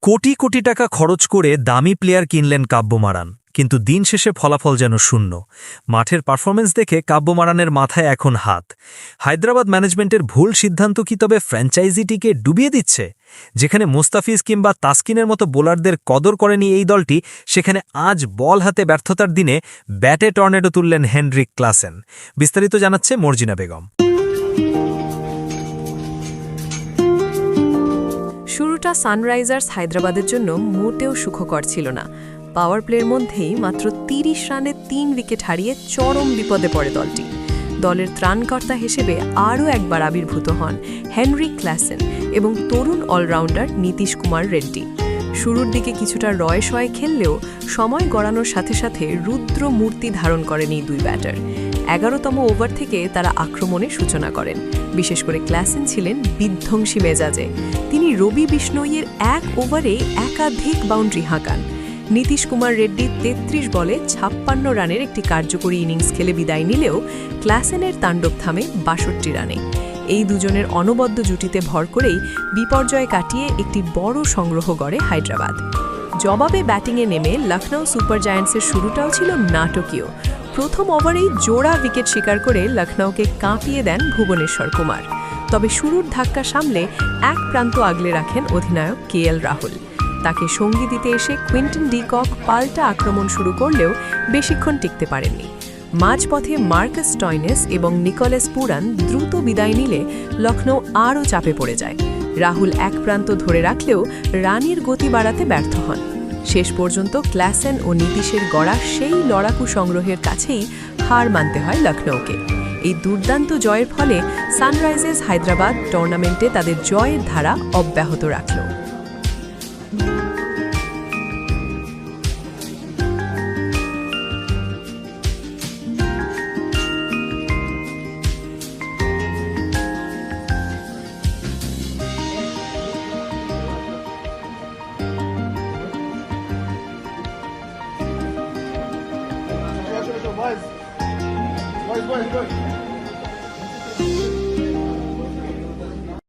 কোটি কোটি টাকা খরচ করে দামি প্লেয়ার কিনলেন কাব্যমারান, কিন্তু দিন শেষে ফলাফল যেন শূন্য। মাঠের পারফরমেন্স দেখে কাব্যমারানের মাথায় এখন হাত। হায়দ্রাবাদ ম্যানেজমেন্টের ভুল সিদ্ধান্ত কি তবে ফ্র্যাঞ্চাইজিটিকে ডুবিয়ে দিচ্ছে? যেখানে মোস্তাফিজ কিংবা তাসকিনের মতো বোলারদের কদর করেনি এই দলটি, সেখানে আজ বল হাতে ব্যর্থতার দিনে ব্যাটে টর্নেডো তুললেন হেনরিক ক্লাসেন। বিস্তারিত জানাচ্ছে মর্জিনা বেগম। শুরুটা সানরাইজার্স হায়দ্রাবাদের জন্য মোটেও সুখকর ছিল না। পাওয়ার প্লের মধ্যেই মাত্র ৩০ রানে ৩ উইকেট হারিয়ে চরম বিপদে পড়ে দলটি। দলের ত্রাণকর্তা হিসেবে আরও একবার আবির্ভূত হন হেনরিক ক্লাসেন এবং তরুণ অলরাউন্ডার নীতিশ কুমার রেড্ডি। শুরুর দিকে কিছুটা রয়ে খেললেও সময় গড়ানোর সাথে সাথে রুদ্র মূর্তি ধারণ করেন এই দুই ব্যাটার। ১১তম ওভার থেকে তারা আক্রমণের সূচনা করেন। বিশেষ করে ক্লাসেন ছিলেন বিধ্বংসী মেজাজে। তিনি রবি বিষ্ণইয়ের ১ ওভারে একাধিক বাউন্ডারি হাঁকান। নীতিশ কুমার রেড্ডি ৩৩ বলে ৫৬ রানের একটি কার্যকরী ইনিংস খেলে বিদায় নিলেও ক্লাসেনের তাণ্ডব থামে ৬২ রানে। এই দুজনের অনবদ্য জুটিতে ভর করেই বিপর্যয় কাটিয়ে একটি বড় সংগ্রহ গড়ে হায়দ্রাবাদ। জবাবে ব্যাটিংয়ে নেমে লখনৌ সুপার জায়ান্টসের শুরুটাও ছিল নাটকীয়। প্রথম ওভারেই জোড়া উইকেট শিকার করে লখনৌকে কাঁপিয়ে দেন ভুবনেশ্বর কুমার। তবে শুরুর ধাক্কা সামলে এক প্রান্ত আগলে রাখেন অধিনায়ক KL রাহুল। তাকে সঙ্গী দিতে এসে কুইন্টন ডি কক পাল্টা আক্রমণ শুরু করলেও বেশিক্ষণ টিকতে পারেননি। মাঝপথে মার্কাস স্টয়নেস এবং নিকোলাস পুরান দ্রুত বিদায় নিলে লখনৌ আরও চাপে পড়ে যায়। রাহুল এক প্রান্ত ধরে রাখলেও রানের গতি বাড়াতে ব্যর্থ হন। শেষ পর্যন্ত ক্লাসেন ও নীতিশের গড়া সেই লড়াকু সংগ্রহের কাছেই হার মানতে হয় লখনৌকে। এই দুর্দান্ত জয়ের ফলে সানরাইজার্স হায়দ্রাবাদ টুর্নামেন্টে তাদের জয়ের ধারা অব্যাহত রাখল। Boys, boys, boys.